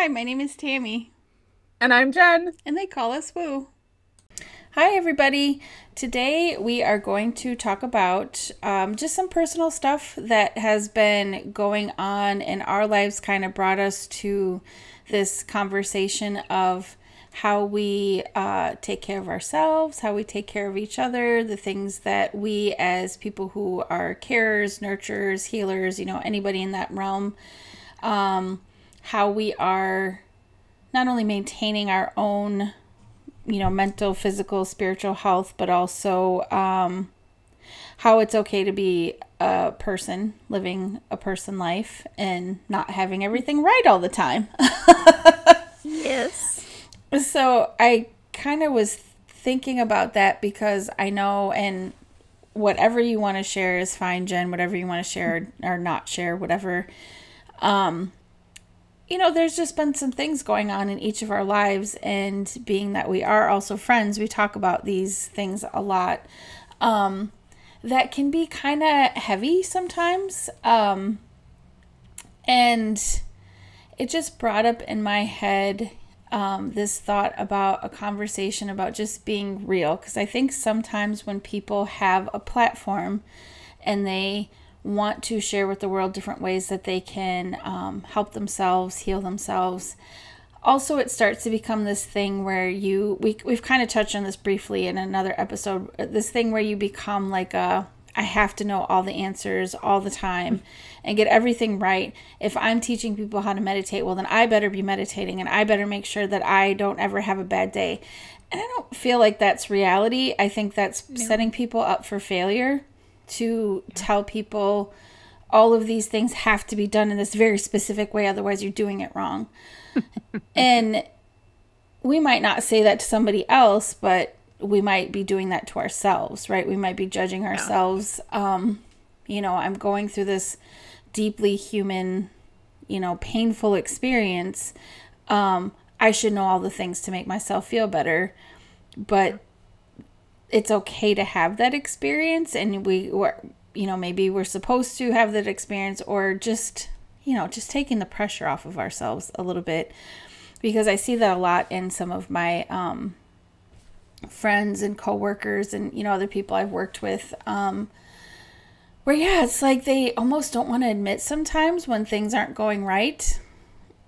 Hi, my name is Tammy, And I'm Jen. and they call us Woo. Hi, everybody. Today we are going to talk about just some personal stuff that has been going on in our lives, kind of brought us to this conversation of how we take care of ourselves, how we take care of each other, the things that we as people who are carers, nurturers, healers, anybody in that realm, how we are not only maintaining our own, mental, physical, spiritual health, but also how it's okay to be a person living a person life and not having everything right all the time. Yes. So I kind of was thinking about that because I know, and whatever you want to share is fine, Jen, whatever you want to share or not share, whatever. There's just been some things going on in each of our lives, and being that we are also friends, we talk about these things a lot. That can be kind of heavy sometimes. And it just brought up in my head this thought about a conversation about just being real. Because I think sometimes when people have a platform and they want to share with the world different ways that they can help themselves, heal themselves. Also, it starts to become this thing where we've kind of touched on this briefly in another episode, this thing where you become like I have to know all the answers all the time and get everything right. If I'm teaching people how to meditate, well, then I better be meditating and I better make sure that I don't ever have a bad day. And I don't feel like that's reality. I think that's setting people up for failure to tell people all of these things have to be done in this very specific way, otherwise you're doing it wrong. And we might not say that to somebody else, but we might be doing that to ourselves, right? We might be judging ourselves. I'm going through this deeply human, painful experience. I should know all the things to make myself feel better, but it's okay to have that experience, and maybe we're supposed to have that experience, or just taking the pressure off of ourselves a little bit, because I see that a lot in some of my friends and coworkers and other people I've worked with, where it's like they almost don't want to admit sometimes when things aren't going right,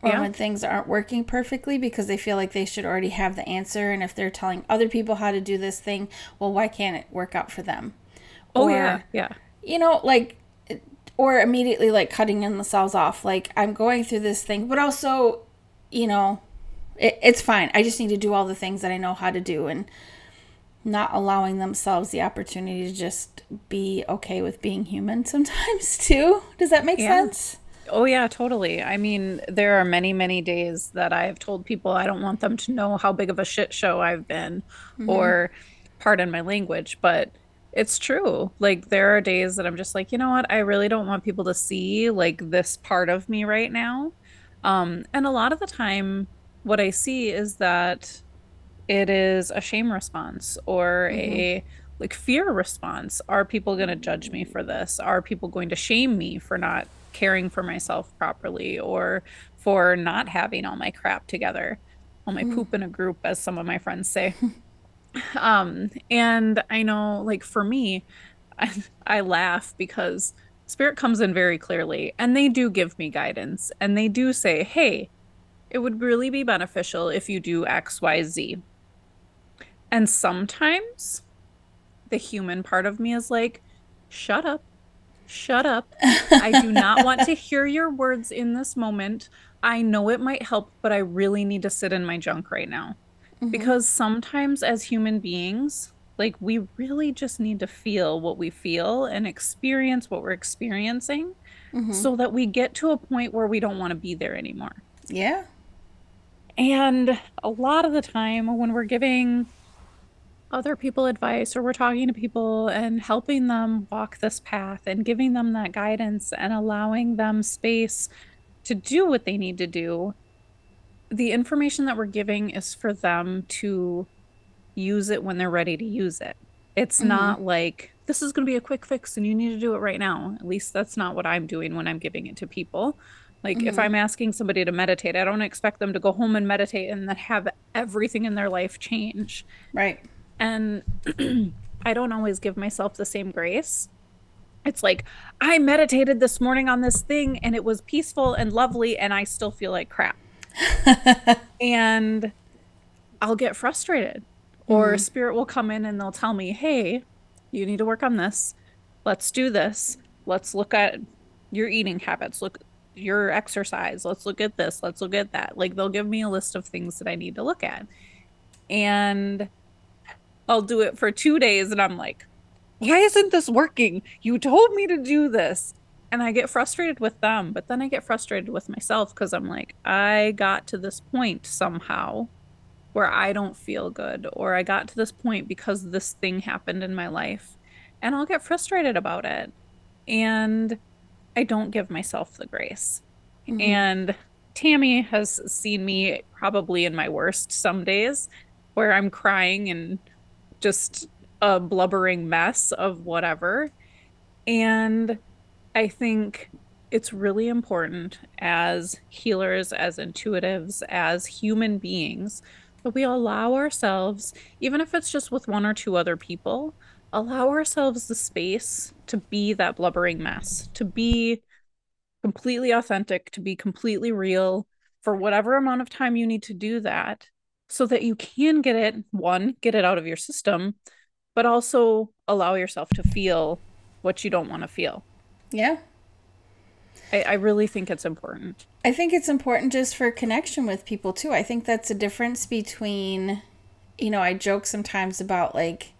or when things aren't working perfectly, because they feel like they should already have the answer. And if they're telling other people how to do this thing, well, why can't it work out for them? Oh, Or, yeah. or immediately like cutting themselves off. Like, I'm going through this thing, but also, it's fine. I just need to do all the things that I know how to do, and not allowing themselves the opportunity to just be okay with being human sometimes too. Does that make sense? Oh, yeah, totally. I mean, there are many, many days that I've told people I don't want them to know how big of a shit show I've been, or pardon my language, but it's true. Like, there are days that I'm just like, you know what? I really don't want people to see like this part of me right now. And a lot of the time, what I see is that it is a shame response or a like fear response. Are people going to judge me for this? Are people going to shame me for not caring for myself properly, or for not having all my crap together, all my poop in a group, as some of my friends say? And I know, like, for me, I laugh because spirit comes in very clearly, and they do give me guidance, and they do say, hey, it would really be beneficial if you do XYZ. And sometimes the human part of me is like, shut up, shut up. I do not want to hear your words in this moment. I know it might help, but I really need to sit in my junk right now. Because sometimes as human beings, like, we really just need to feel what we feel and experience what we're experiencing, so that we get to a point where we don't want to be there anymore. Yeah. And a lot of the time when we're giving other people advice, or we're talking to people and helping them walk this path and giving them that guidance and allowing them space to do what they need to do, the information that we're giving is for them to use it when they're ready to use it. It's not like, this is going to be a quick fix and you need to do it right now. At least that's not what I'm doing when I'm giving it to people. Like if Mm-hmm. I'm asking somebody to meditate, I don't expect them to go home and meditate and then have everything in their life change. Right. And I don't always give myself the same grace. It's like, I meditated this morning on this thing and it was peaceful and lovely, and I still feel like crap. And I'll get frustrated. Or Mm-hmm. spirit will come in and they'll tell me, hey, you need to work on this. Let's do this. Let's look at your eating habits, look your exercise. Let's look at this. Let's look at that. Like they'll give me a list of things that I need to look at. And I'll do it for 2 days and I'm like, why isn't this working? You told me to do this. And I get frustrated with them, but then I get frustrated with myself because I'm like, I got to this point somehow where I don't feel good, or I got to this point because this thing happened in my life. And I'll get frustrated about it. And I don't give myself the grace. Mm-hmm. And Tammy has seen me probably in my worst some days where I'm crying and just a blubbering mess of whatever. And I think it's really important as healers, as intuitives, as human beings, that we allow ourselves, even if it's just with one or two other people, allow ourselves the space to be that blubbering mess, to be completely authentic, to be completely real for whatever amount of time you need to do that so that you can get it, one, get it out of your system, but also allow yourself to feel what you don't want to feel. Yeah. I really think it's important. I think it's important just for connection with people too. I think that's a difference between, I joke sometimes about like,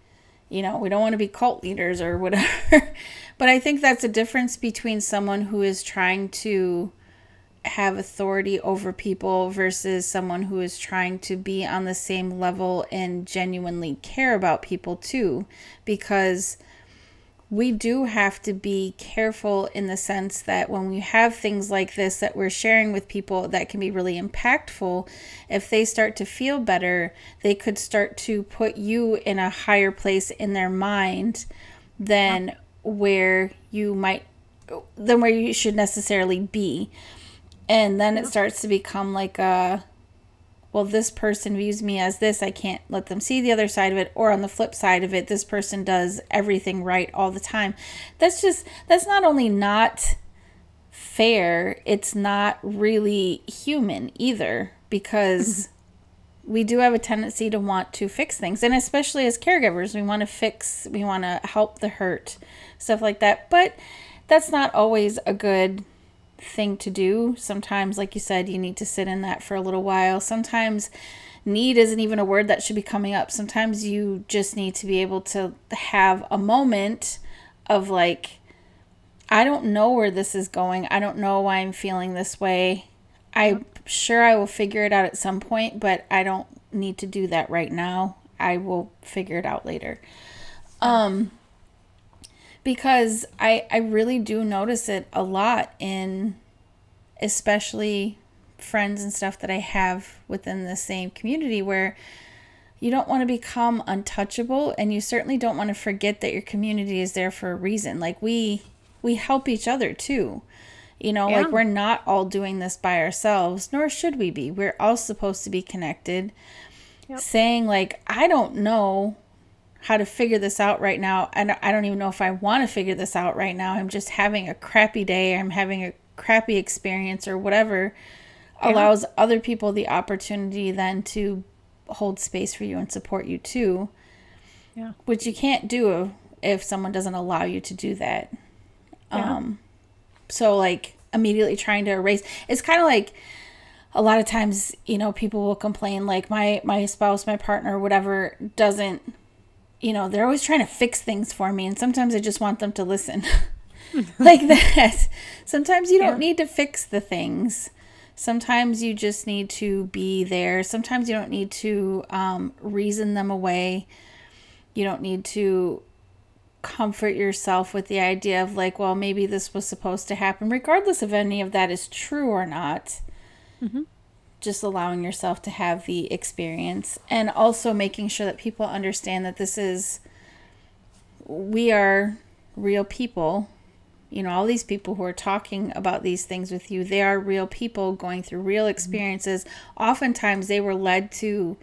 we don't want to be cult leaders or whatever. But I think that's a difference between someone who is trying to have authority over people versus someone who is trying to be on the same level and genuinely care about people too. Because we do have to be careful in the sense that when we have things like this that we're sharing with people that can be really impactful, if they start to feel better, they could start to put you in a higher place in their mind Yeah. than where you might than where you should necessarily be. And then it Yeah. starts to become like a, well, this person views me as this, I can't let them see the other side of it. Or on the flip side of it, this person does everything right all the time. That's not only not fair, it's not really human either, because we do have a tendency to want to fix things. And especially as caregivers, we want to help the hurt, stuff like that. But that's not always a good thing to do. Sometimes, like you said, you need to sit in that for a little while. Sometimes need isn't even a word that should be coming up. Sometimes you just need to be able to have a moment of like, I don't know where this is going. I don't know why I'm feeling this way. Yep. I'm sure I will figure it out at some point, but I don't need to do that right now. I will figure it out later. Yeah. Because I really do notice it a lot in especially friends and stuff that I have within the same community, where you don't want to become untouchable, and you certainly don't want to forget that your community is there for a reason. Like we help each other too. Yeah. Like we're not all doing this by ourselves, nor should we be. We're all supposed to be connected. Yep. Saying like, I don't know how to figure this out right now, and I don't even know if I want to figure this out right now. I'm just having a crappy day. I'm having a crappy experience or whatever, Yeah. allows other people the opportunity then to hold space for you and support you too, Yeah. which you can't do if someone doesn't allow you to do that. Yeah. So like immediately trying to erase, it's kind of like a lot of times, people will complain like my spouse, my partner, whatever, doesn't, they're always trying to fix things for me, and sometimes I just want them to listen. Like that. Sometimes you don't Yeah. need to fix the things. Sometimes you just need to be there. Sometimes you don't need to reason them away. You don't need to comfort yourself with the idea of like, well, maybe this was supposed to happen, regardless of any of that is true or not. Hmm. Just allowing yourself to have the experience, and also making sure that people understand that we are real people. all these people who are talking about these things with you, they are real people going through real experiences. Oftentimes they were led to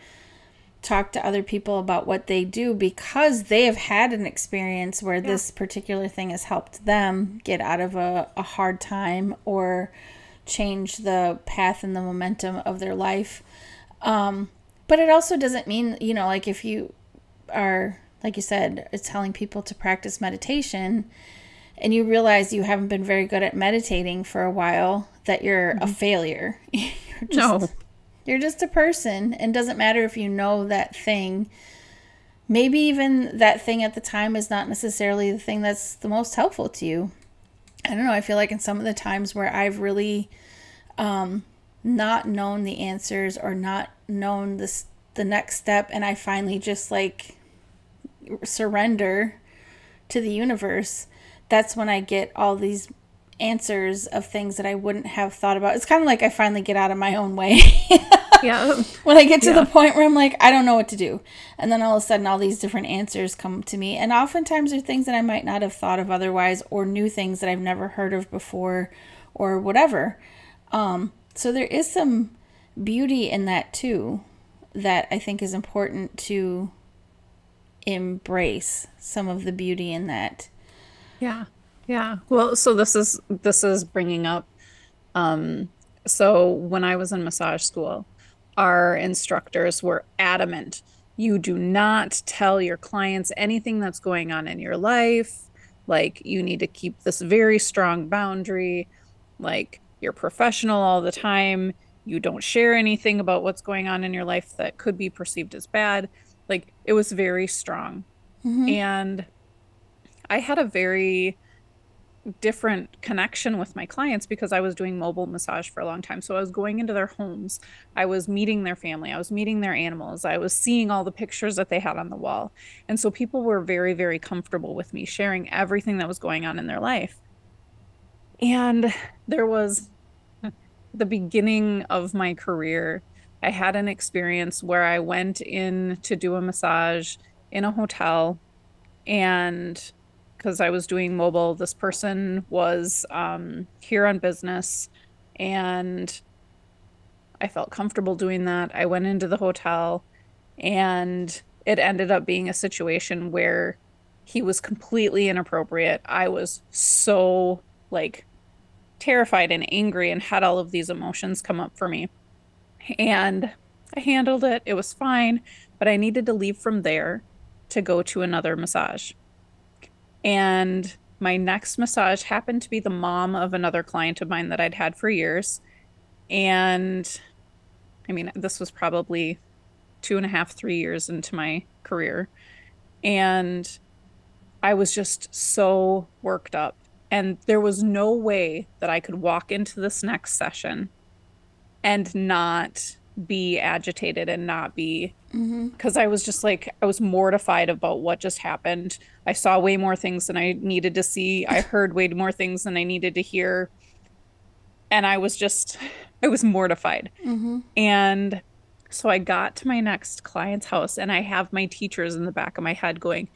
talk to other people about what they do because they have had an experience where this particular thing has helped them get out of a hard time or change the path and the momentum of their life. But it also doesn't mean, like if you are, like you said, it's telling people to practice meditation and you realize you haven't been very good at meditating for a while, that you're a failure. You're just a person, and doesn't matter if you know that thing. Maybe even that thing at the time is not necessarily the thing that's the most helpful to you. I don't know. I feel like in some of the times where I've really not known the answers or not known the next step, and I finally just like surrender to the universe, that's when I get all these answers of things that I wouldn't have thought about. It's kind of like I finally get out of my own way. Yeah. When I get to the point where I'm like, I don't know what to do. And then all of a sudden all these different answers come to me. And oftentimes they're things that I might not have thought of otherwise, or new things that I've never heard of before or whatever. So there is some beauty in that too, that I think is important to embrace, some of the beauty in that. Yeah. Yeah. Well, so this is bringing up, so when I was in massage school, our instructors were adamant. You do not tell your clients anything that's going on in your life. Like, you need to keep this very strong boundary. Like, you're professional all the time. You don't share anything about what's going on in your life that could be perceived as bad. Like, it was very strong. And I had a very different connection with my clients because I was doing mobile massage for a long time. So I was going into their homes. I was meeting their family. I was meeting their animals. I was seeing all the pictures that they had on the wall. And so people were very, very comfortable with me sharing everything that was going on in their life. And there was the beginning of my career. I had an experience where I went in to do a massage in a hotel, and because I was doing mobile, this person was here on business, and I felt comfortable doing that. I went into the hotel, and it ended up being a situation where he was completely inappropriate. I was so like terrified and angry and had all of these emotions come up for me. And I handled it. It was fine, but I needed to leave from there to go to another massage. And my next massage happened to be the mom of another client of mine that I'd had for years. And I mean, this was probably 2.5, 3 years into my career. And I was just so worked up. And there was no way that I could walk into this next session and not be agitated and not be, because I was just like, I was mortified about what just happened. I saw way more things than I needed to see. I heard way more things than I needed to hear. And I was mortified. And so I got to my next client's house, and I have my teachers in the back of my head going,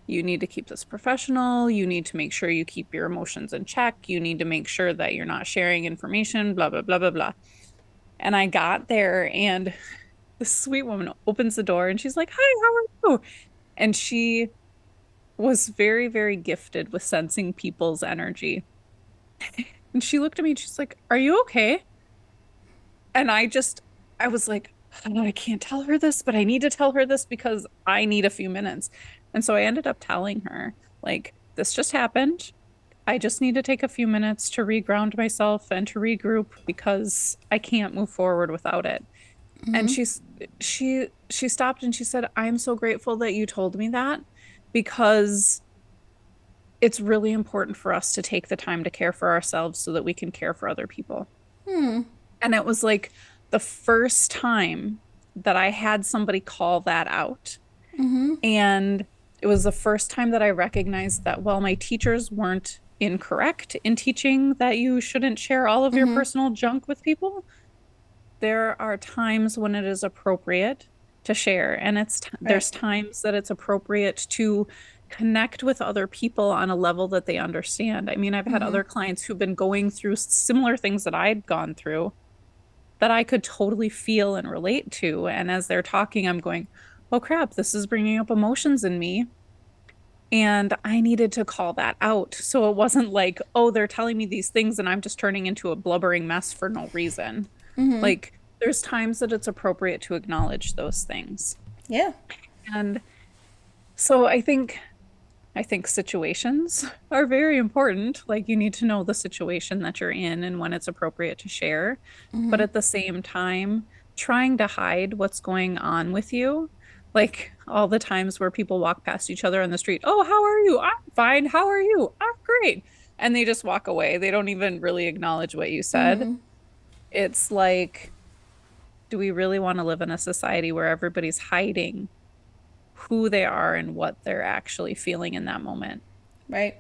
you need to keep this professional. You need to make sure you keep your emotions in check. You need to make sure that you're not sharing information, blah, blah, blah, blah, blah. And I got there, and this sweet woman opens the door, and she's like, hi, how are you? And she was very, very gifted with sensing people's energy. And she looked at me and she's like, are you okay? And I was like, oh, I can't tell her this, but I need to tell her this because I need a few minutes. And so I ended up telling her, like, this just happened. I just need to take a few minutes to reground myself and to regroup because I can't move forward without it. And she stopped and she said, I'm so grateful that you told me that, because it's really important for us to take the time to care for ourselves so that we can care for other people. And it was like the first time that I had somebody call that out. And it was the first time that I recognized that, well, my teachers weren't incorrect in teaching that you shouldn't share all of your personal junk with people. There are times when it is appropriate to share, and there's times that it's appropriate to connect with other people on a level that they understand. I mean, I've had Mm-hmm. other clients who've been going through similar things that I'd gone through that I could totally feel and relate to. And as they're talking, I'm going, oh crap, this is bringing up emotions in me. And I needed to call that out. So it wasn't like, oh, they're telling me these things and I'm just turning into a blubbering mess for no reason. Mm-hmm. Like, there's times that it's appropriate to acknowledge those things. Yeah. And so I think situations are very important. Like you need to know the situation that you're in and when it's appropriate to share. But Mm-hmm. at the same time, trying to hide what's going on with you, like all the times where people walk past each other on the street, oh, how are you? I'm fine. How are you? I'm great. And they just walk away. They don't even really acknowledge what you said. Mm-hmm. It's like, do we really want to live in a society where everybody's hiding who they are and what they're actually feeling in that moment? Right.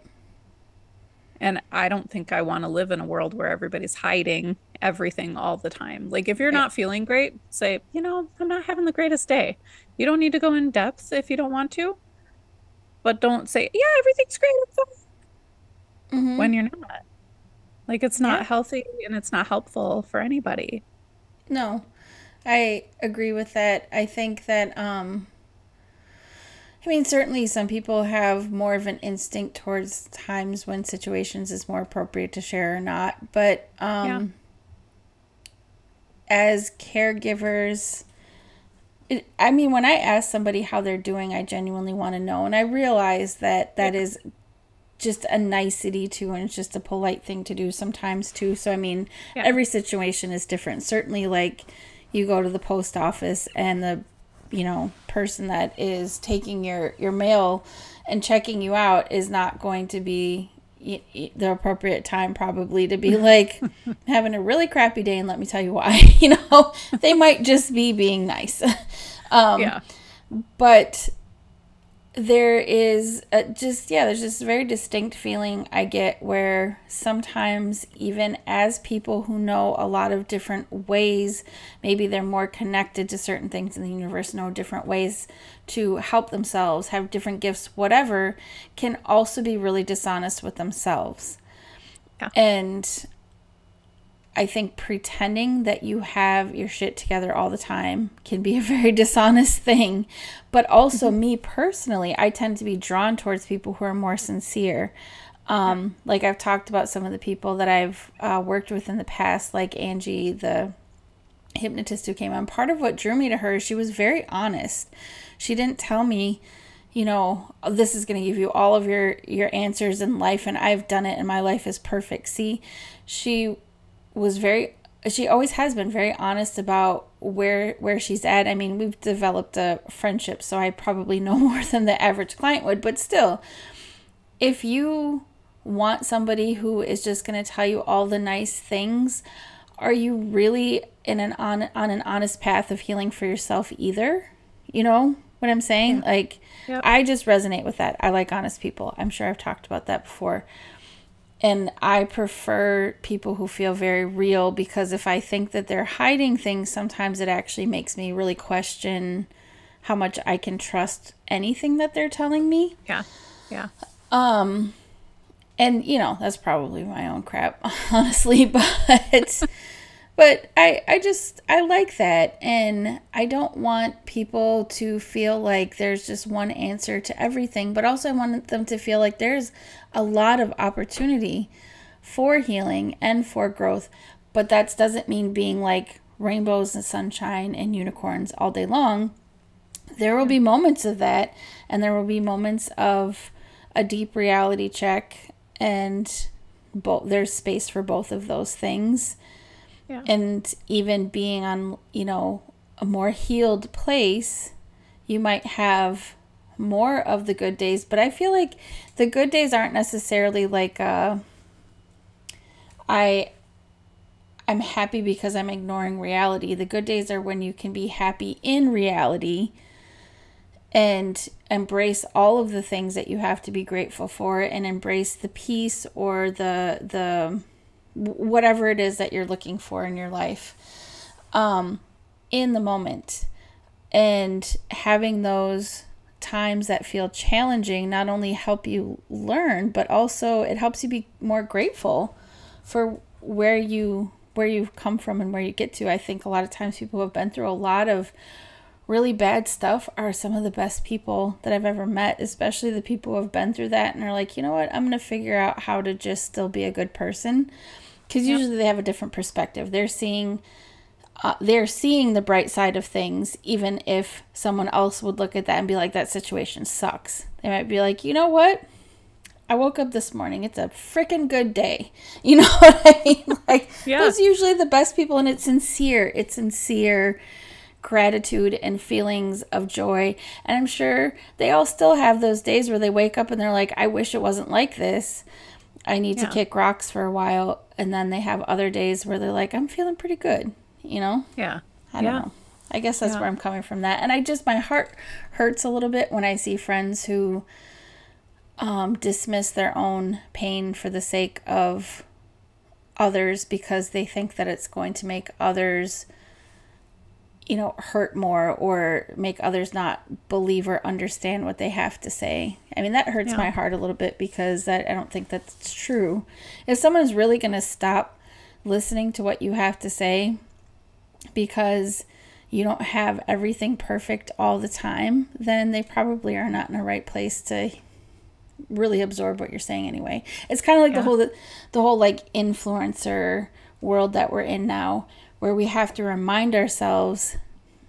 And I don't think I want to live in a world where everybody's hiding everything all the time. Like, if you're Right. not feeling great, say, I'm not having the greatest day. You don't need to go in depth if you don't want to, but don't say, yeah, everything's great, I'm fine, Mm-hmm. when you're not. Like, it's Yeah. not healthy and it's not helpful for anybody. No, I agree with that. I think that I mean, certainly some people have more of an instinct towards times when situations is more appropriate to share or not. But Yeah. as caregivers, I mean, when I ask somebody how they're doing, I genuinely want to know. And I realize that Yeah. that is just a nicety too, and it's just a polite thing to do sometimes too. So, I mean, Yeah. every situation is different. Certainly, like you go to the post office and the person that is taking your mail and checking you out is not going to be the appropriate time probably to be like having a really crappy day and let me tell you why. They might just be being nice. Yeah. But there is there's this very distinct feeling I get where sometimes even as people who know a lot of different ways, maybe they're more connected to certain things in the universe, know different ways to help themselves, have different gifts, whatever, can also be really dishonest with themselves. Yeah. And I think pretending that you have your shit together all the time can be a very dishonest thing. But also, Mhm. me personally, I tend to be drawn towards people who are more sincere. Yeah. Like I've talked about some of the people that I've worked with in the past, like Angie, the hypnotist who came on. Part of what drew me to her is she was very honest. She didn't tell me, this is going to give you all of your answers in life and I've done it and my life is perfect. See, she always has been very honest about where she's at. I mean, we've developed a friendship, so I probably know more than the average client would, but still, if you want somebody who is just going to tell you all the nice things, are you really on an honest path of healing for yourself either? You know what I'm saying? Yeah. Like, Yep. I just resonate with that. I like honest people. I'm sure I've talked about that before. And I prefer people who feel very real because if I think that they're hiding things, sometimes it actually makes me really question how much I can trust anything that they're telling me. Yeah. Yeah. And that's probably my own crap, honestly, but I like that, and I don't want people to feel like there's just one answer to everything, but also I want them to feel like there's a lot of opportunity for healing and for growth, but that doesn't mean being like rainbows and sunshine and unicorns all day long. There will Yeah. be moments of that, and there will be moments of a deep reality check, and there's space for both of those things. Yeah. And even being on, a more healed place, you might have more of the good days. But I feel like the good days aren't necessarily like I'm happy because I'm ignoring reality. The good days are when you can be happy in reality and embrace all of the things that you have to be grateful for and embrace the peace or the whatever it is that you're looking for in your life in the moment, and having those times that feel challenging not only help you learn, but also it helps you be more grateful for where you've come from and where you get to. I think a lot of times people who have been through a lot of really bad stuff are some of the best people that I've ever met, especially the people who have been through that and are like, you know what, I'm going to figure out how to just still be a good person. Because usually they have a different perspective. They're seeing the bright side of things, even if someone else would look at that and be like, that situation sucks. They might be like, you know what? I woke up this morning. It's a freaking good day. You know what I mean? Like, those are usually the best people, and it's sincere. It's sincere gratitude and feelings of joy. And I'm sure they all still have those days where they wake up and they're like, I wish it wasn't like this. I need to kick rocks for a while. And then they have other days where they're like, I'm feeling pretty good, you know? Yeah. I don't know. I guess that's where I'm coming from that. And my heart hurts a little bit when I see friends who dismiss their own pain for the sake of others because they think that it's going to make others, you know, hurt more or make others not believe or understand what they have to say. I mean, that hurts my heart a little bit because I don't think that's true. If someone's really going to stop listening to what you have to say because you don't have everything perfect all the time, then they probably are not in the right place to really absorb what you're saying anyway. It's kind of like the whole like influencer world that we're in now, where we have to remind ourselves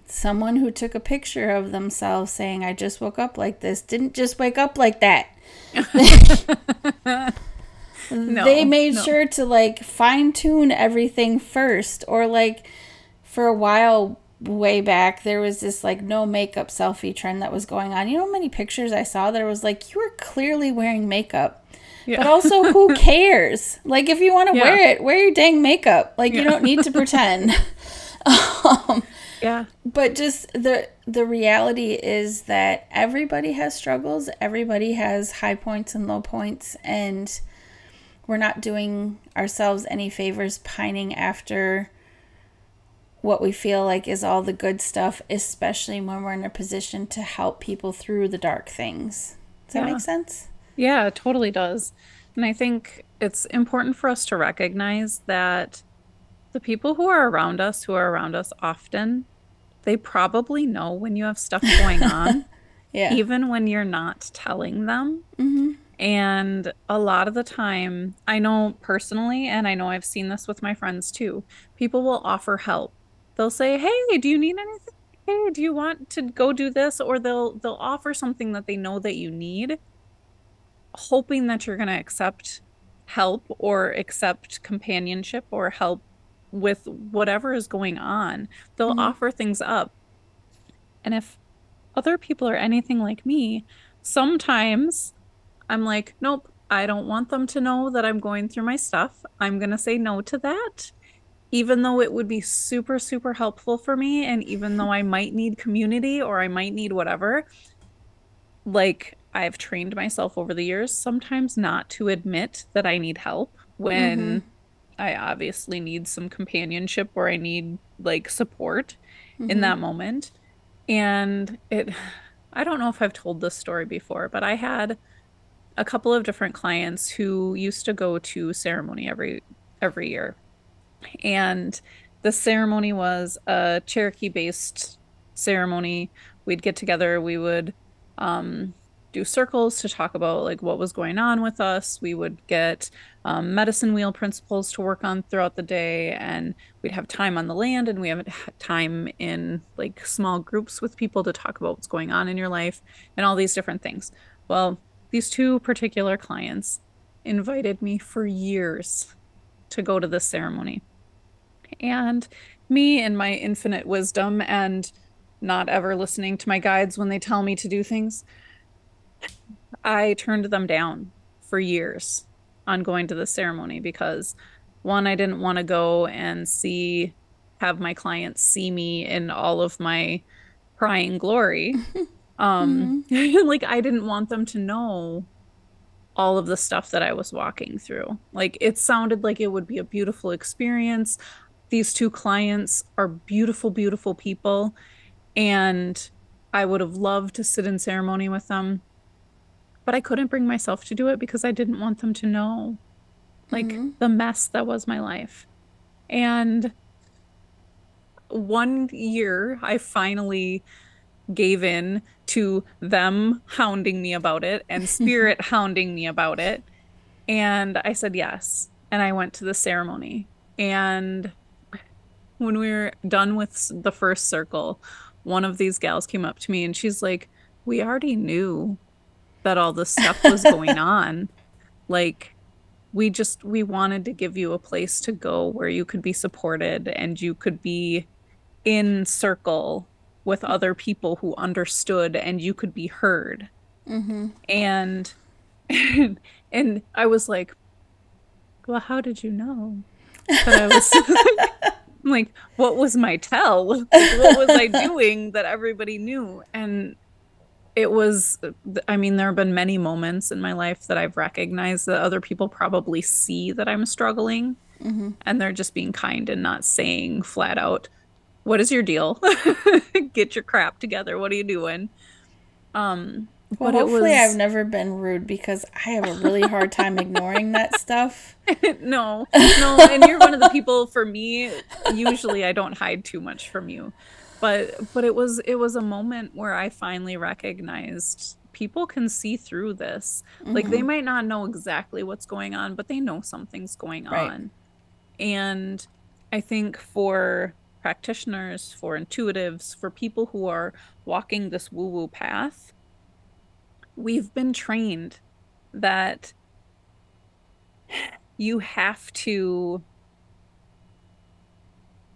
someone who took a picture of themselves saying, I just woke up like this, didn't just wake up like that. They made sure to like fine tune everything first. Or like for a while way back, there was this like no makeup selfie trend that was going on. You know how many pictures I saw that was like, you were clearly wearing makeup. Yeah. But also, who cares? Like, if you want to wear it, wear your dang makeup. Like, you don't need to pretend. But just the reality is that everybody has struggles. Everybody has high points and low points. And we're not doing ourselves any favors pining after what we feel like is all the good stuff, especially when we're in a position to help people through the dark things. Does that make sense? Yeah, it totally does. And I think it's important for us to recognize that the people who are around us, often, they probably know when you have stuff going on, even when you're not telling them. Mm-hmm. And a lot of the time, I know personally, and I know I've seen this with my friends too, people will offer help. They'll say, hey, do you need anything? Hey, do you want to go do this? Or they'll offer something that they know that you need, hoping that you're going to accept help or accept companionship or help with whatever is going on. They'll offer things up. And if other people are anything like me, sometimes I'm like, nope, I don't want them to know that I'm going through my stuff. I'm going to say no to that, even though it would be super, super helpful for me. And even though I might need community or I might need whatever, like, I've trained myself over the years sometimes not to admit that I need help when I obviously need some companionship or I need like support in that moment. And I don't know if I've told this story before, but I had a couple of different clients who used to go to ceremony every year. And the ceremony was a Cherokee-based ceremony. We'd get together, we would do circles to talk about like what was going on with us. We would get medicine wheel principles to work on throughout the day, and we'd have time on the land, and we have time in like small groups with people to talk about what's going on in your life and all these different things. Well, these two particular clients invited me for years to go to this ceremony. And me and my infinite wisdom and not ever listening to my guides when they tell me to do things, I turned them down for years on going to the ceremony because, one, I didn't want to go and have my clients see me in all of my crying glory. Like, I didn't want them to know all of the stuff that I was walking through. Like, it sounded like it would be a beautiful experience. These two clients are beautiful, beautiful people. And I would have loved to sit in ceremony with them, but I couldn't bring myself to do it because I didn't want them to know like Mm-hmm. the mess that was my life. And one year I finally gave in to them hounding me about it and spirit hounding me about it. And I said yes. And I went to the ceremony. And when we were done with the first circle, one of these gals came up to me and she's like, "We already knew that all this stuff was going on. Like, we wanted to give you a place to go where you could be supported and you could be in circle with other people who understood and you could be heard." Mm-hmm. And and I was like, "Well, how did you know that I was like, what was my tell? Like, what was I doing that everybody knew?" And it was, I mean, there have been many moments in my life that I've recognized that other people probably see that I'm struggling Mm-hmm. and they're just being kind and not saying flat out, "What is your deal? Get your crap together. What are you doing?" Well, But it hopefully I've was never been rude because I have a really hard time ignoring that stuff. no, no, and you're one of the people for me, usually I don't hide too much from you. But it was a moment where I finally recognized people can see through this. Like they Mm-hmm. might not know exactly what's going on, but they know something's going Right. on. And I think for practitioners, for intuitives, for people who are walking this woo-woo path, we've been trained that you have to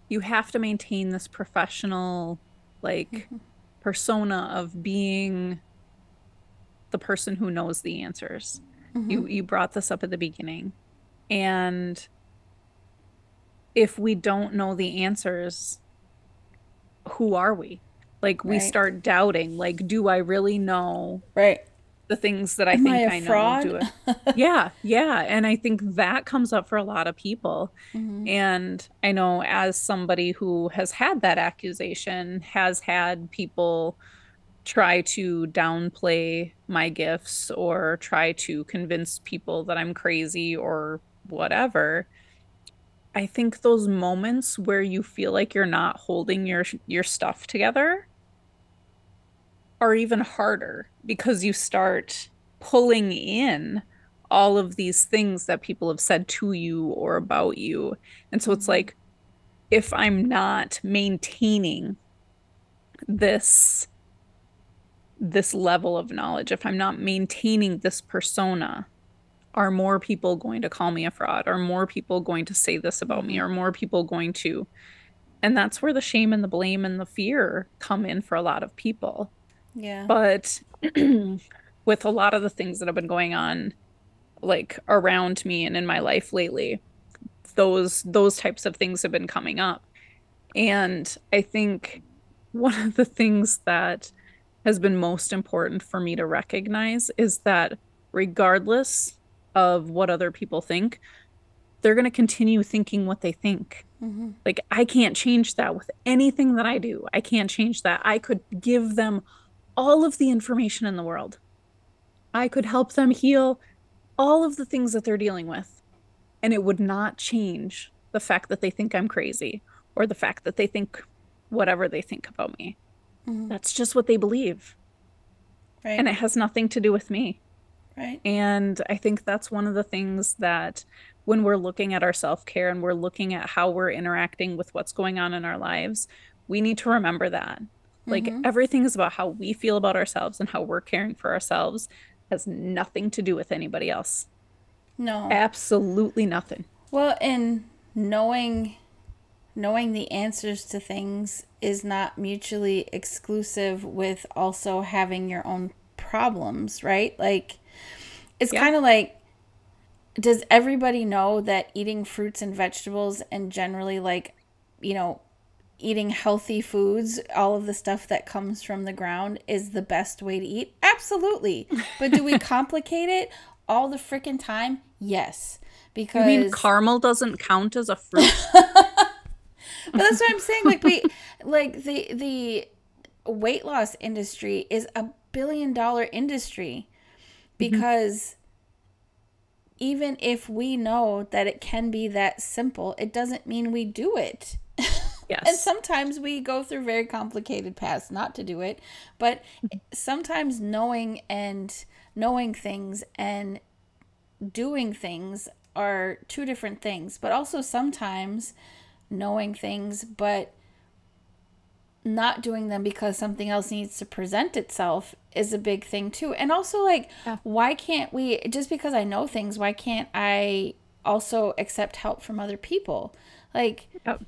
you have to maintain this professional like Mm-hmm. persona of being the person who knows the answers. Mm-hmm. You brought this up at the beginning. And if we don't know the answers, who are we? Like we Right. start doubting, like, do I really know Right. the things that I Am I think a I know? fraud? Yeah, yeah. And I think that comes up for a lot of people. Mm-hmm. And I know as somebody who has had that accusation, has had people try to downplay my gifts or try to convince people that I'm crazy or whatever. I think those moments where you feel like you're not holding your stuff together are even harder because you start pulling in all of these things that people have said to you or about you. And so it's Mm-hmm. like if I'm not maintaining this this level of knowledge, if I'm not maintaining this persona, are more people going to call me a fraud? Are more people going to say this about me? Mm-hmm. Are more people going to? And that's where the shame and the blame and the fear come in for a lot of people. Yeah. But with a lot of the things that have been going on, like around me and in my life lately, those types of things have been coming up. And I think one of the things that has been most important for me to recognize is that regardless of what other people think, they're going to continue thinking what they think. Mm-hmm. Like, I can't change that with anything that I do. I can't change that. I could give them all of the information in the world. I could help them heal all of the things that they're dealing with, and it would not change the fact that they think I'm crazy or the fact that they think whatever they think about me. Mm-hmm. That's just what they believe. Right. And it has nothing to do with me. Right. And I think that's one of the things that when we're looking at our self-care and we're looking at how we're interacting with what's going on in our lives, we need to remember that. Like Mm-hmm. everything is about how we feel about ourselves and how we're caring for ourselves has nothing to do with anybody else. No. Absolutely nothing. Well, and knowing the answers to things is not mutually exclusive with also having your own problems, right? Like it's Yeah. kind of like, does everybody know that eating fruits and vegetables and generally like, you know, eating healthy foods, all of the stuff that comes from the ground is the best way to eat? Absolutely. But do we complicate it all the freaking time? Yes. You mean Because caramel doesn't count as a fruit? but that's what I'm saying. Like we like the weight loss industry is $1 billion industry, Mhm. because even if we know that it can be that simple, it doesn't mean we do it. And Yes. sometimes we go through very complicated paths not to do it. But sometimes knowing things and doing things are two different things. But also sometimes knowing things but not doing them because something else needs to present itself is a big thing too. And also, like, Yeah. why can't we, just because I know things, why can't I also accept help from other people? Like, Yep.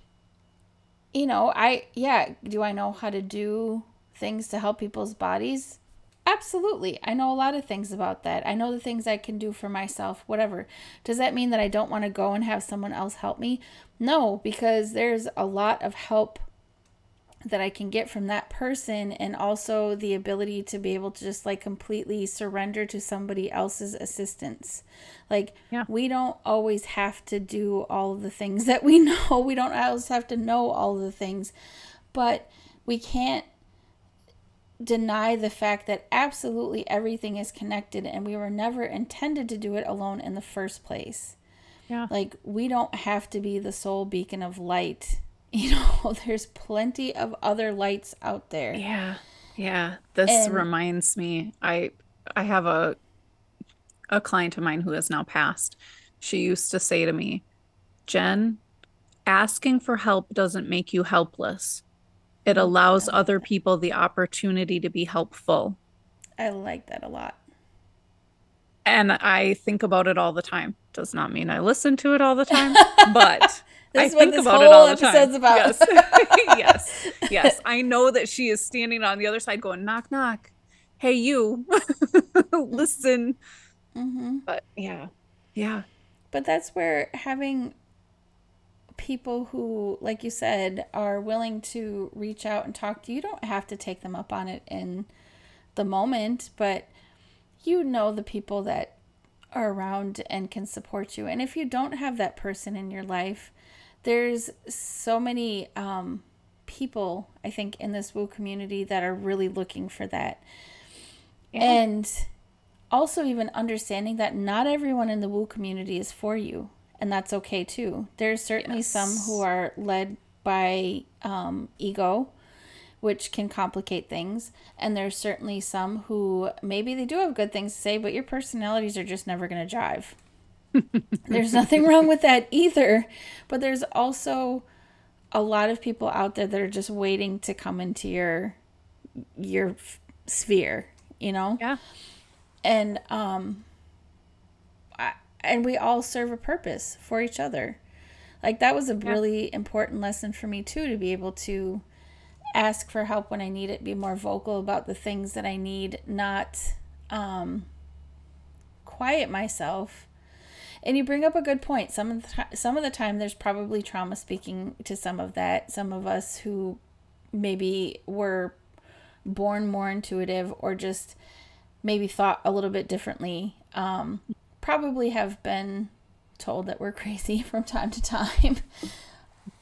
do I know how to do things to help people's bodies? Absolutely. I know a lot of things about that. I know the things I can do for myself, whatever. Does that mean that I don't want to go and have someone else help me? No, because there's a lot of help that I can get from that person, and also the ability to be able to just like completely surrender to somebody else's assistance. Like, Yeah. we don't always have to do all of the things that we know. We don't always have to know all of the things, but we can't deny the fact that absolutely everything is connected, and we were never intended to do it alone in the first place. Yeah. Like, we don't have to be the sole beacon of light. There's plenty of other lights out there. Yeah. Yeah. This And reminds me, I have a client of mine who has now passed. She used to say to me, Jen, asking for help doesn't make you helpless. It I allows like other that. people the opportunity to be helpful. I like that a lot. And I think about it all the time. Does not mean I listen to it all the time, but I This is what think this about it whole all the time. episode's about. Yes. Yes. Yes. I know that she is standing on the other side going, knock, knock. Hey, you, listen. Hmm. But yeah. Yeah. But that's where having people who, like you said, are willing to reach out and talk to you, don't have to take them up on it in the moment, but the people that are around and can support you. And if you don't have that person in your life, there's so many people, I think, in this woo community that are really looking for that. Yeah. And also, even understanding that not everyone in the woo community is for you, and that's okay too. There's certainly some who Yes. are led by ego, which can complicate things, and there's certainly some who maybe they do have good things to say, but your personalities are just never going to jive. There's nothing wrong with that either, but there's also a lot of people out there that are just waiting to come into your sphere, you know? Yeah. And and we all serve a purpose for each other. Like, that was a Yeah. really important lesson for me too, to be able to ask for help when I need it, be more vocal about the things that I need, not quiet myself. And you bring up a good point. Some of the time there's probably trauma speaking to some of that. Some of us who maybe were born more intuitive, or just maybe thought a little bit differently, probably have been told that we're crazy from time to time.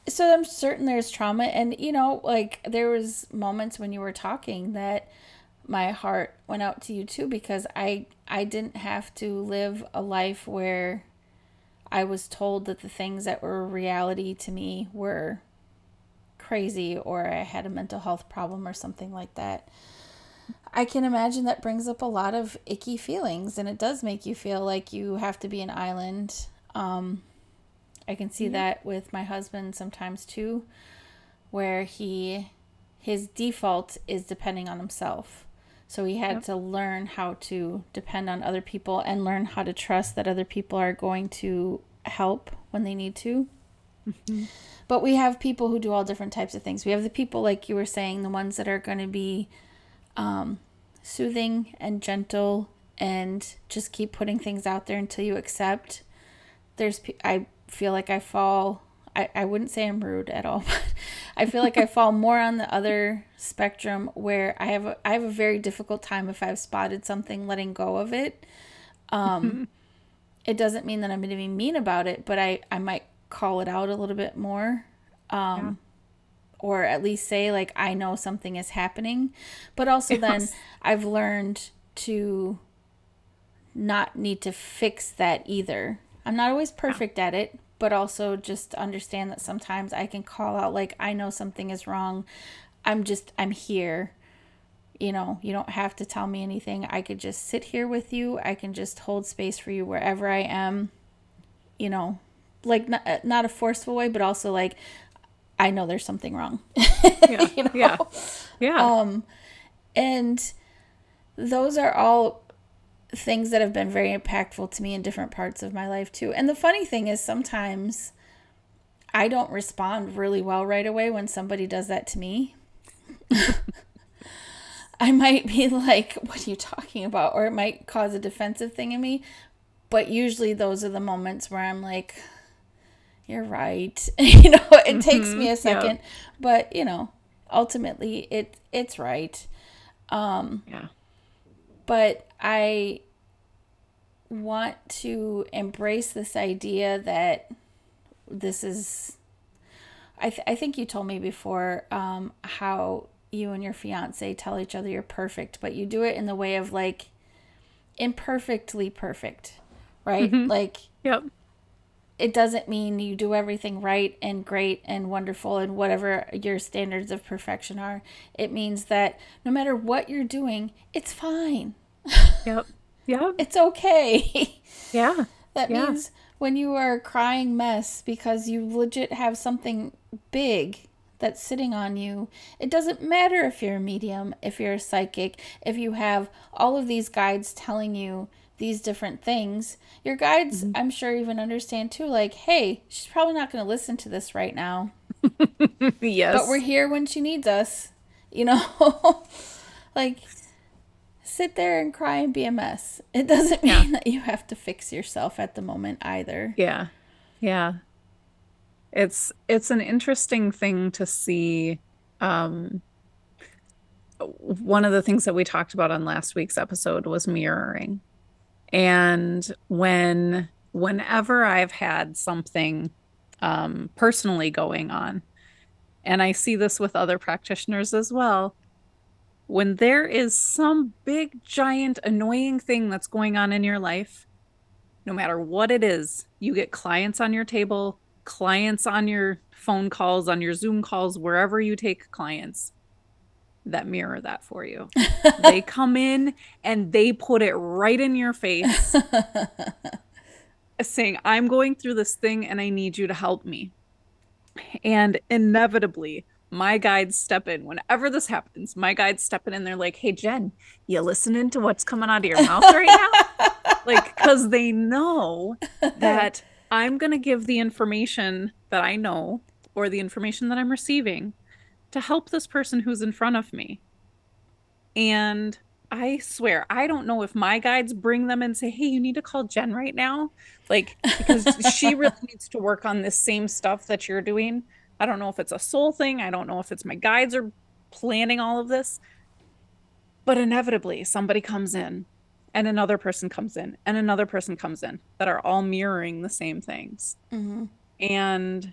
So I'm certain there's trauma. And like, there was moments when you were talking that my heart went out to you too, because I didn't have to live a life where I was told that the things that were reality to me were crazy, or I had a mental health problem or something like that. I can imagine that brings up a lot of icky feelings, and it does make you feel like you have to be an island. I can see Yeah. that with my husband sometimes too, where his default is depending on himself. So he had Yep. to learn how to depend on other people, and learn how to trust that other people are going to help when they need to. Mhm. But we have people who do all different types of things. We have the people, like you were saying, the ones that are going to be soothing and gentle, and just keep putting things out there until you accept. I feel like I fall. I wouldn't say I'm rude at all, but I feel like I fall more on the other spectrum, where I have a very difficult time, if I've spotted something, letting go of it. It doesn't mean that I'm going to be mean about it, but I might call it out a little bit more. Yeah. or at least say like, I know something is happening. But also then I've learned to not need to fix that either. I'm not always perfect at it, but also just understand that sometimes I can call out like, I know something is wrong. I'm here. You know, you don't have to tell me anything. I could just sit here with you. I can just hold space for you wherever I am. You know, like not a forceful way, but also like, I know there's something wrong. Yeah. You know? Yeah. Yeah. And those are all things that have been very impactful to me in different parts of my life too. And the funny thing is sometimes I don't respond really well right away when somebody does that to me. I might be like, what are you talking about? Or it might cause a defensive thing in me. But usually those are the moments where I'm like, you're right. You know, it takes me a second. Yep. But, you know, ultimately it's right. Yeah. But I want to embrace this idea that this is, I think you told me before how you and your fiance tell each other you're perfect, but you do it in the way of like imperfectly perfect, right? Like, Yep. it doesn't mean you do everything right and great and wonderful and whatever your standards of perfection are. It means that no matter what you're doing, it's fine. Yep. Yep. It's okay. Yeah. That Yeah. means when you are a crying mess because you legit have something big that's sitting on you, it doesn't matter if you're a medium, if you're a psychic, if you have all of these guides telling you these different things. Your guides, I'm sure, even understand too, like, hey, she's probably not going to listen to this right now, Yes. but we're here when she needs us, you know? Like, sit there and cry and be a mess. It doesn't mean that you have to fix yourself at the moment either. Yeah. Yeah. It's an interesting thing to see. One of the things that we talked about on last week's episode was mirroring. And whenever I've had something personally going on, and I see this with other practitioners as well, when there is some big, giant, annoying thing that's going on in your life, no matter what it is, you get clients on your table, clients on your phone calls, on your Zoom calls, wherever you take clients that mirror that for you. They come in and they put it right in your face saying, I'm going through this thing and I need you to help me. And inevitably, my guides step in. Whenever this happens, my guides step in and they're like, hey, Jen, you listening to what's coming out of your mouth right now? Like, because they know that I'm going to give the information that I know or the information that I'm receiving to help this person who's in front of me. And I swear, I don't know if my guides bring them and say, hey, you need to call Jen right now. Like, because she really needs to work on this same stuff that you're doing. I don't know if it's a soul thing. I don't know if it's my guides are planning all of this. But inevitably, somebody comes in and another person comes in and another person comes in that are all mirroring the same things. Mm-hmm. And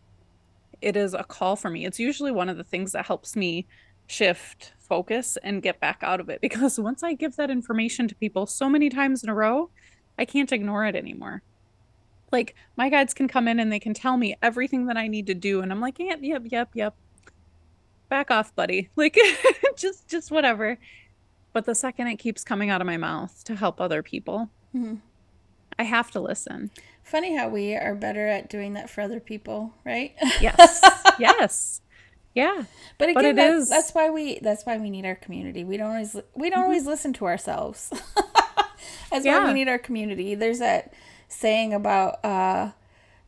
it is a call for me. It's usually one of the things that helps me shift focus and get back out of it. Because once I give that information to people so many times in a row, I can't ignore it anymore. Like, my guides can come in and they can tell me everything that I need to do. And I'm like, yep. Back off, buddy. Like, just whatever. But the second it keeps coming out of my mouth to help other people, I have to listen. Funny how we are better at doing that for other people, right? Yes. Yes. Yeah. But again, it is. that's why we need our community. We don't always listen to ourselves. That's why we need our community. There's that saying about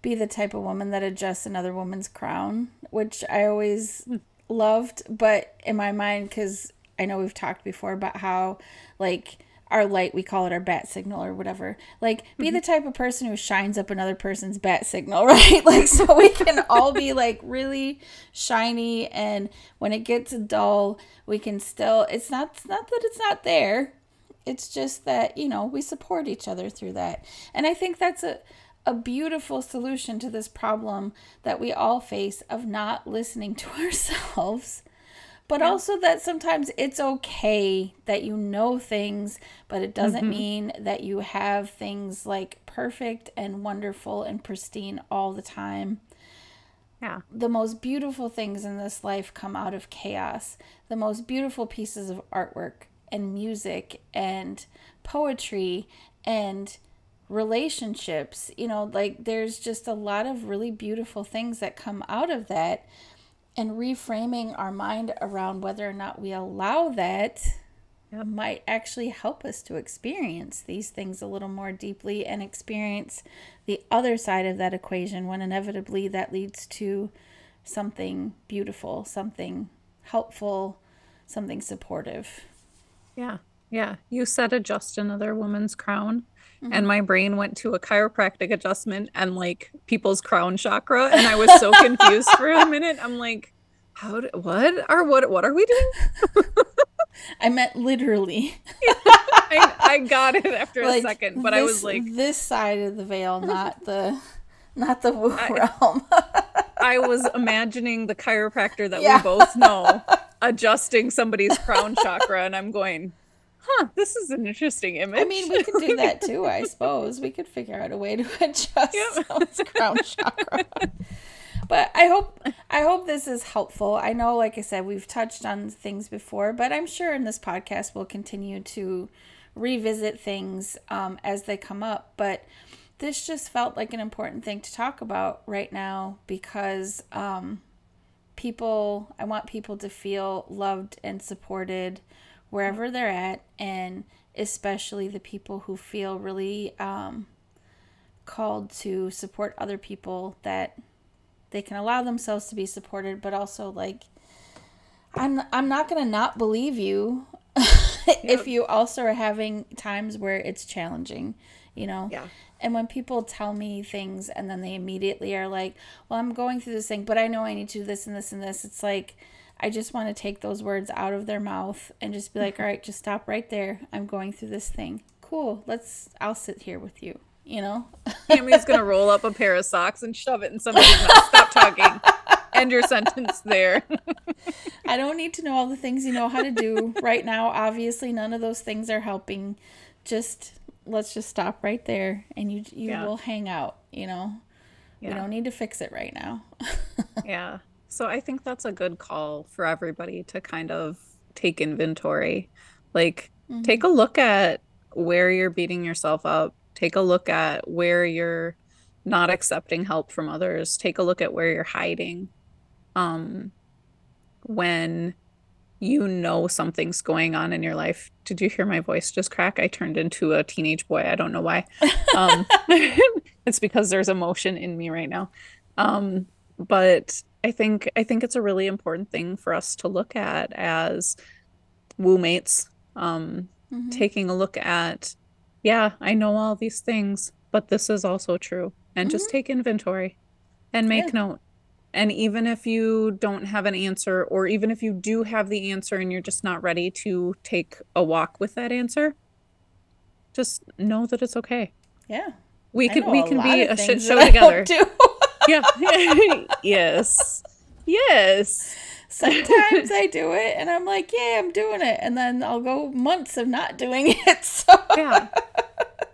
be the type of woman that adjusts another woman's crown, which I always loved, but in my mind, because I know we've talked before about how, like, our light, we call it our bat signal or whatever. Like, be the type of person who shines up another person's bat signal, right? Like, so we can all be, like, really shiny, and when it gets dull, we can still, it's not that it's not there. It's just that, you know, we support each other through that. And I think that's a beautiful solution to this problem that we all face of not listening to ourselves. But also that sometimes it's okay that you know things, but it doesn't mean that you have things like perfect and wonderful and pristine all the time. Yeah. The most beautiful things in this life come out of chaos. The most beautiful pieces of artwork and music and poetry and relationships, like there's just a lot of really beautiful things that come out of that. And reframing our mind around whether or not we allow that might actually help us to experience these things a little more deeply and experience the other side of that equation, when inevitably that leads to something beautiful, something helpful, something supportive. Yeah. Yeah. You said adjust another woman's crown. And my brain went to a chiropractic adjustment and like people's crown chakra. And I was so confused for a minute. I'm like, what are we doing? I meant literally. I got it after a second, but I was like, this side of the veil, not the woo realm. I was imagining the chiropractor that we both know adjusting somebody's crown chakra, and I'm going, this is an interesting image. I mean, we could do that too, I suppose. We could figure out a way to adjust someone's crown chakra. But I hope this is helpful. I know, like I said, we've touched on things before, but I'm sure in this podcast we'll continue to revisit things as they come up. But this just felt like an important thing to talk about right now because I want people to feel loved and supported wherever they're at, and especially the people who feel really called to support other people, that they can allow themselves to be supported, but also like, I'm not going to not believe you if you also are having times where it's challenging, Yeah. And when people tell me things and then they immediately are like, well, I'm going through this thing, but I know I need to do this and this and this. It's like, I just want to take those words out of their mouth and just be like, all right, just stop right there. I'm going through this thing. Cool. I'll sit here with you, Tammy's going to roll up a pair of socks and shove it in somebody's mouth. Stop talking. End your sentence there. I don't need to know all the things you know how to do right now. Obviously, none of those things are helping. Let's just stop right there and you will hang out, We don't need to fix it right now. Yeah. So I think that's a good call for everybody to kind of take inventory. Like, take a look at where you're beating yourself up. Take a look at where you're not accepting help from others. Take a look at where you're hiding. When you know something's going on in your life. Did you hear my voice just crack? I turned into a teenage boy. I don't know why. It's because there's emotion in me right now. But I think it's a really important thing for us to look at as woo mates. Taking a look at, I know all these things, but this is also true. And just take inventory and make note. And even if you don't have an answer, or even if you do have the answer and you're just not ready to take a walk with that answer, just know that it's okay. Yeah. We can be a shit show together. Yeah. Yes. Sometimes I do it and I'm like, yeah, I'm doing it. And then I'll go months of not doing it. So yeah.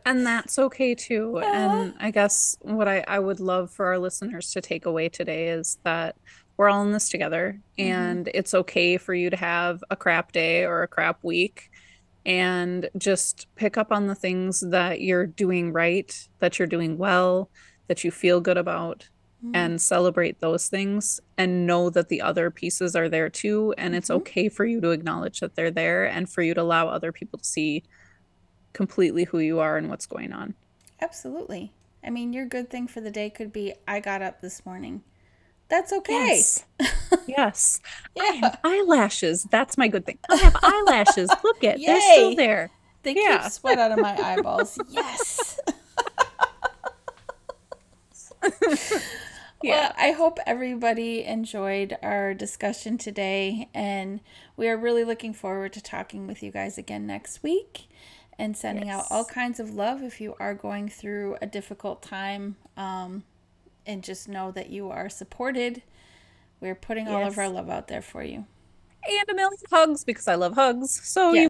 And that's okay too. And I guess what I would love for our listeners to take away today is that we're all in this together, and it's okay for you to have a crap day or a crap week, and just pick up on the things that you're doing right, that you're doing well, that you feel good about, and celebrate those things, and know that the other pieces are there too. And it's okay for you to acknowledge that they're there, and for you to allow other people to see completely who you are and what's going on. Absolutely. I mean, your good thing for the day could be, I got up this morning. That's okay. Yes. Yes. Yeah. I have eyelashes. That's my good thing. I have eyelashes. Look at, they're still there. They keep sweat out of my eyeballs. Yes. Well, I hope everybody enjoyed our discussion today, and we are really looking forward to talking with you guys again next week. and sending out all Yes. kinds of love if you are going through a difficult time. And just know that you are supported. We're putting all of our Yes. love out there for you. And a million hugs because I love hugs. So Yes. you